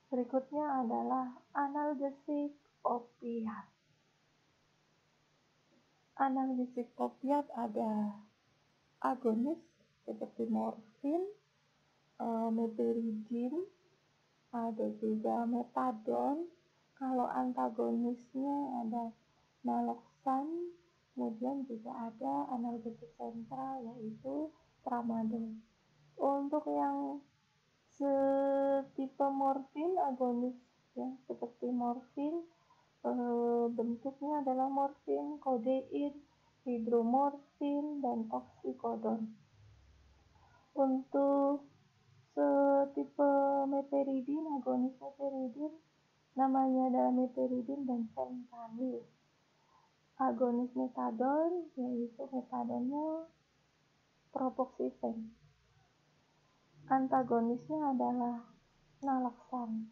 Berikutnya adalah analgesik opiat. Analgesik opiat ada agonis seperti morfin, meperidin, ada juga metadon. Kalau antagonisnya ada naloxon, kemudian juga ada analgesik sentral yaitu tramadol. Untuk yang setipe morfin agonis ya, seperti morfin, bentuknya adalah morfin, kodein, hidromorfin, dan oksikodon. Untuk setipe meperidin, agonis meperidin, namanya adalah meperidin dan fentanyl. Agonis metadon, yaitu metadonnya propoxifen. Antagonisnya adalah naloxon.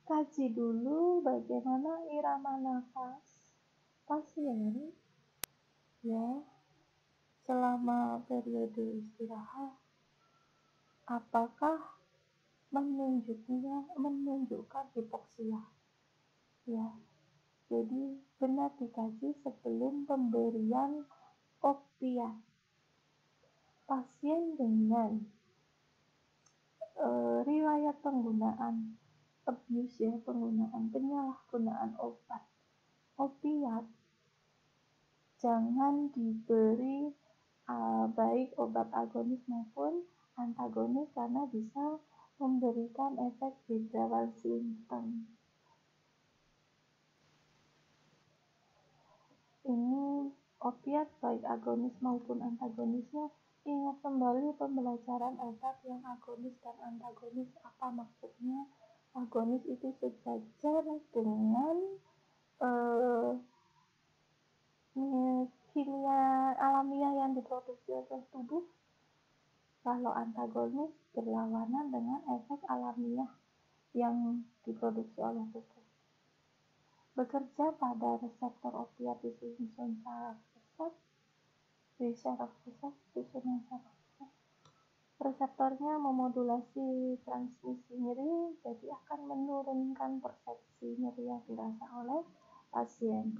Kaji dulu bagaimana irama nafas pasien ya selama periode istirahat. Apakah menunjukkan hipoksia? Ya, jadi benar dikaji sebelum pemberian opiat. Pasien dengan riwayat penggunaan abuse ya, penyalahgunaan opiat, jangan diberi baik obat agonis maupun antagonis karena bisa memberikan efek withdrawal symptom. Ini opiat baik agonis maupun antagonisnya. Ingat kembali pembelajaran obat yang agonis dan antagonis, apa maksudnya? Agonis itu sejajar dengan kimia alamiah yang diproduksi oleh tubuh. Kalau antagonis berlawanan dengan efek alamiah yang diproduksi oleh tubuh. Bekerja pada reseptor opiat di susunan saraf pusat, susunan saraf pusat. Reseptornya memodulasi transmisi nyeri, jadi akan menurunkan persepsi nyeri yang dirasa oleh pasien.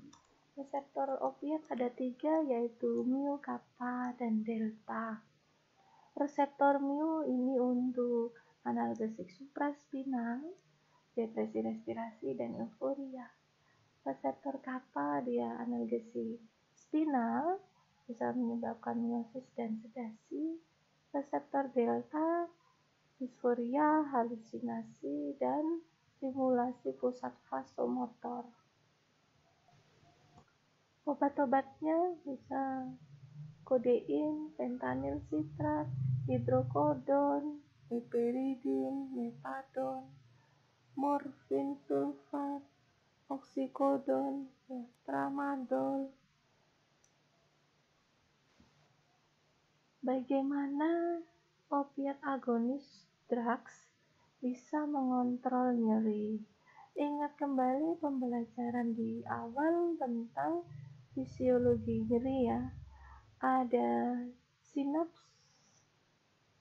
Reseptor opiat ada 3, yaitu mu, kappa, dan delta. Reseptor mu ini untuk analgesik supraspinal, depresi respirasi, dan euforia. Reseptor kappa dia analgesik spinal, bisa menyebabkan miosis dan sedasi. Reseptor delta, disforia, halusinasi, dan stimulasi pusat vasomotor. Obat-obatnya bisa kodein, fentanyl sitrat, hidrokodon, meperidin, metadon, morfin sulfat, oksikodon, tramadol. Bagaimana opiat agonis drugs bisa mengontrol nyeri? Ingat kembali pembelajaran di awal tentang fisiologi nyeri ya. Ada sinaps,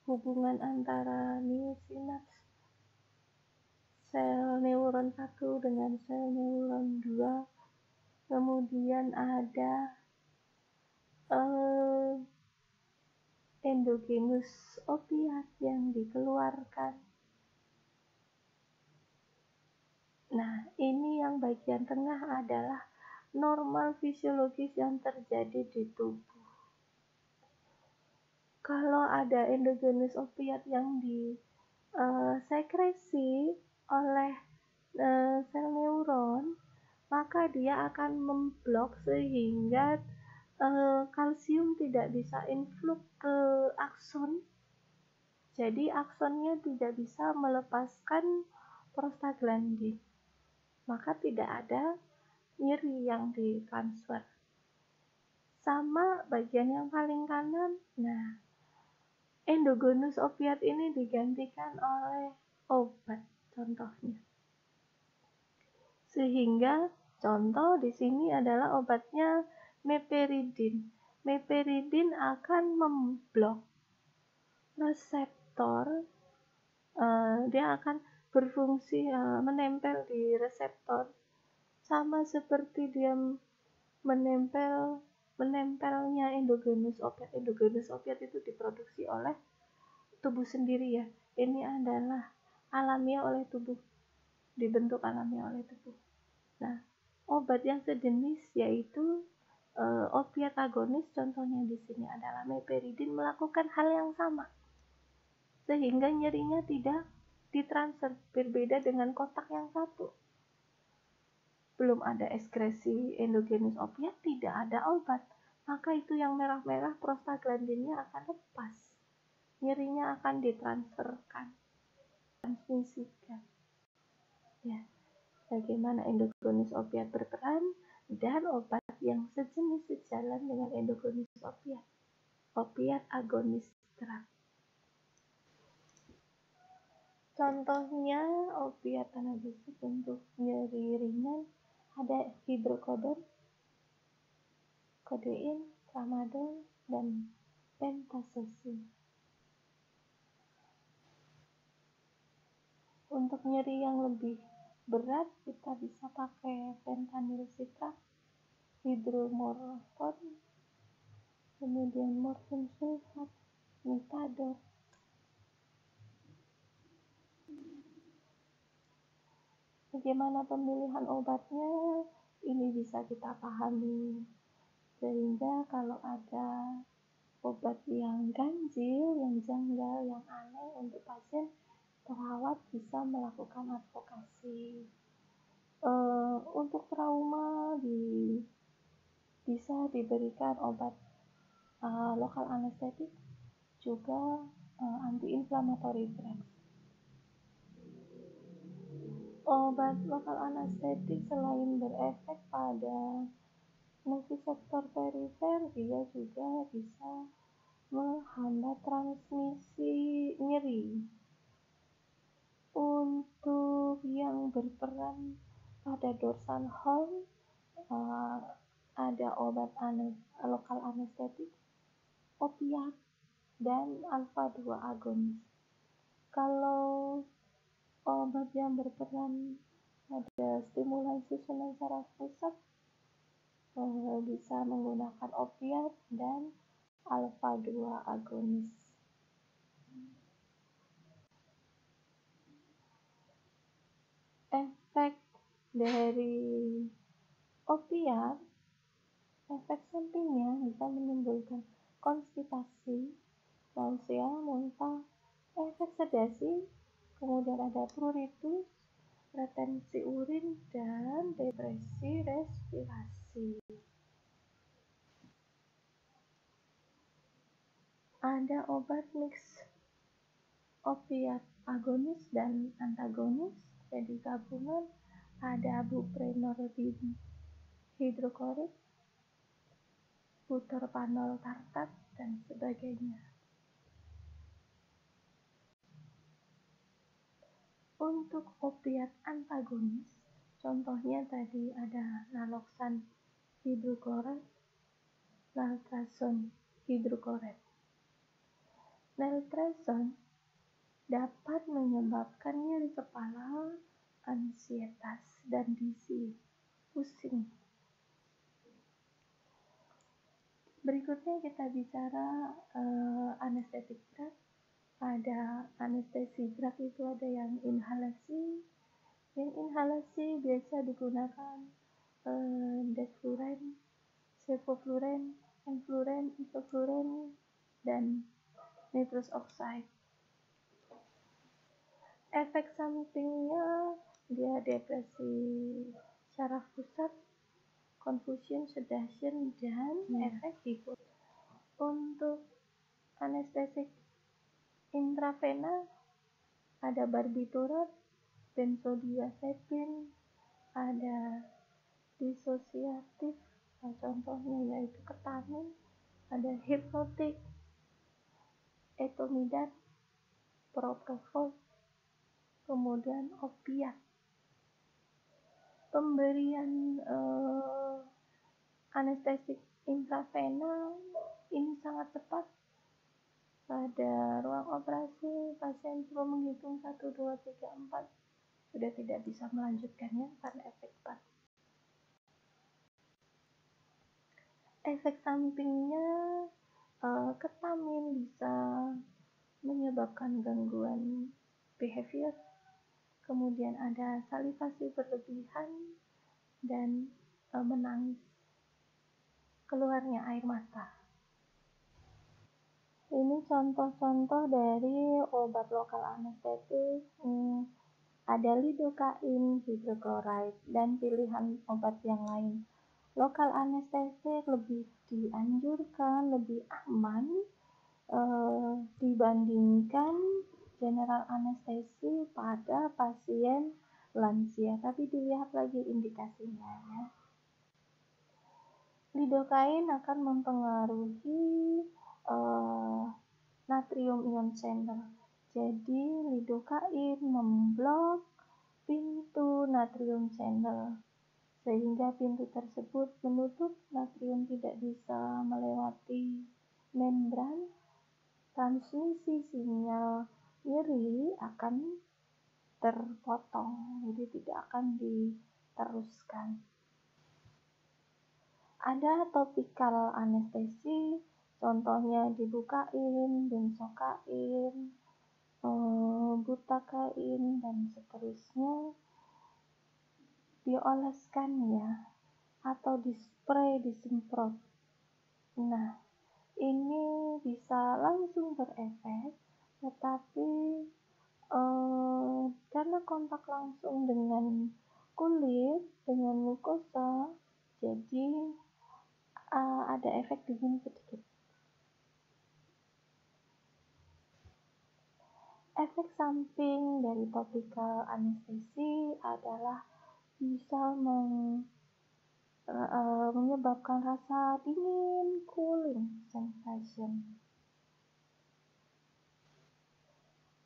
hubungan antara sinaps sel neuron 1 dengan sel neuron 2. Kemudian ada endogenus opiat yang dikeluarkan. Nah, ini yang bagian tengah adalah normal fisiologis yang terjadi di tubuh. Kalau ada endogenus opiat yang disekresi oleh sel neuron, maka dia akan memblok sehingga kalsium tidak bisa influx ke akson. Jadi aksonnya tidak bisa melepaskan prostaglandin. Maka tidak ada nyeri yang ditransfer. Sama bagian yang paling kanan. Nah, endogenus opiat ini digantikan oleh obat contohnya. Sehingga contoh di sini adalah obatnya meperidin. meperidin akan memblok reseptor, dia akan berfungsi menempel di reseptor, sama seperti dia menempelnya endogenus opiat. Endogenus opiat itu diproduksi oleh tubuh sendiri ya. Ini adalah alamiah oleh tubuh, dibentuk alamiah oleh tubuh. Nah, obat yang sejenis yaitu opiat agonis, contohnya di sini adalah meperidin, melakukan hal yang sama sehingga nyerinya tidak ditransfer. Berbeda dengan kotak yang satu, belum ada ekskresi endogenus opiat, tidak ada obat, maka itu yang merah-merah prostaglandinnya akan lepas, nyerinya akan ditransferkan, transmisikan. Ya, bagaimana endogenus opiat berperan dan obat yang sejenis sejalan dengan endogenus opiat, opiat agonis drug. Contohnya opiat analgesik untuk nyeri ringan ada hidrocodone, kodein, tramadol, dan pentazocine. Untuk nyeri yang lebih berat kita bisa pakai fentanyl citrat, hidromorphone, kemudian morfin sulfat, metador. Bagaimana pemilihan obatnya? Ini bisa kita pahami, sehingga kalau ada obat yang ganjil, yang janggal, yang aneh untuk pasien, perawat bisa melakukan advokasi. Untuk trauma bisa diberikan obat lokal anestetik, juga anti-inflammatory drugs. Obat lokal anestetik selain berefek pada nociceptor perifer, dia juga bisa menghambat transmisi nyeri. Untuk yang berperan pada dorsal horn, ada obat lokal anestetik, opiat, dan alfa-2 agonis. Kalau obat yang berperan pada stimulan susunan saraf pusat, bisa menggunakan opiat dan alfa-2 agonis. Efek dari opiat, efek sampingnya bisa menimbulkan konstipasi, nausea, muntah, efek sedasi, kemudian ada pruritus, retensi urin, dan depresi respirasi. Ada obat mix opiat agonis dan antagonis, jadi gabungan, ada buprenorphine hidroklorid, buterpanol tartat, dan sebagainya. Untuk opiat antagonis, contohnya tadi ada naloxone hidroklorid, naltrexone hidroklorid. Naltrexone dapat menyebabkan nyeri kepala, ansietas, dan dizzy, pusing. Berikutnya kita bicara anestetik drug. Ada anestesi drug itu ada yang inhalasi. Yang inhalasi biasa digunakan desfluran, sevofluran, enfluran, isofluran, dan nitrous oxide. Efek sampingnya dia depresi saraf pusat, confusion, sedation, dan efek hipotensi. Untuk anestetik intravena ada barbiturat, benzodiazepin, ada disosiatif, contohnya yaitu ketamin, ada hipnotik, etomidate, propofol, kemudian opiat. Pemberian anestetik Intravena ini sangat cepat. Pada ruang operasi, pasien perlu menghitung 1, 2, 3, 4. Sudah tidak bisa melanjutkannya karena efek cepat. Efek sampingnya, ketamin bisa menyebabkan gangguan behavior, kemudian ada salivasi berlebihan dan menangis, keluarnya air mata. Ini contoh-contoh dari obat lokal anestetik. Ada lidocain, hidrochloride, dan pilihan obat yang lain. Lokal anestetik lebih dianjurkan, lebih aman dibandingkan general anestesi pada pasien lansia. Tapi dilihat lagi indikasinya ya. Lidocain akan mempengaruhi natrium ion channel. Jadi lidocain memblok pintu natrium channel sehingga pintu tersebut menutup, natrium tidak bisa melewati membran. Transmisi sinyal nyeri akan terpotong, jadi tidak akan diteruskan. Ada topikal anestesi, contohnya dibukain, benzokain, butakain, dan seterusnya. Dioleskan ya, atau dispray, disemprot. Nah, ini bisa langsung berefek, tetapi karena kontak langsung dengan kulit, dengan mukosa, jadi ada efek dingin sedikit. Efek samping dari topikal anestesi adalah bisa menyebabkan rasa dingin, cooling sensation.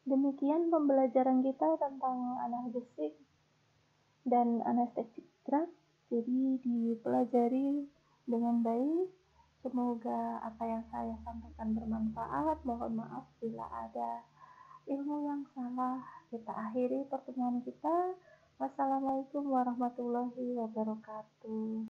Demikian pembelajaran kita tentang analgesik dan anesthetic drug. Jadi dipelajari dengan baik. Semoga apa yang saya sampaikan bermanfaat. Mohon maaf bila ada ilmu yang salah. Kita akhiri pertemuan kita. Wassalamualaikum warahmatullahi wabarakatuh.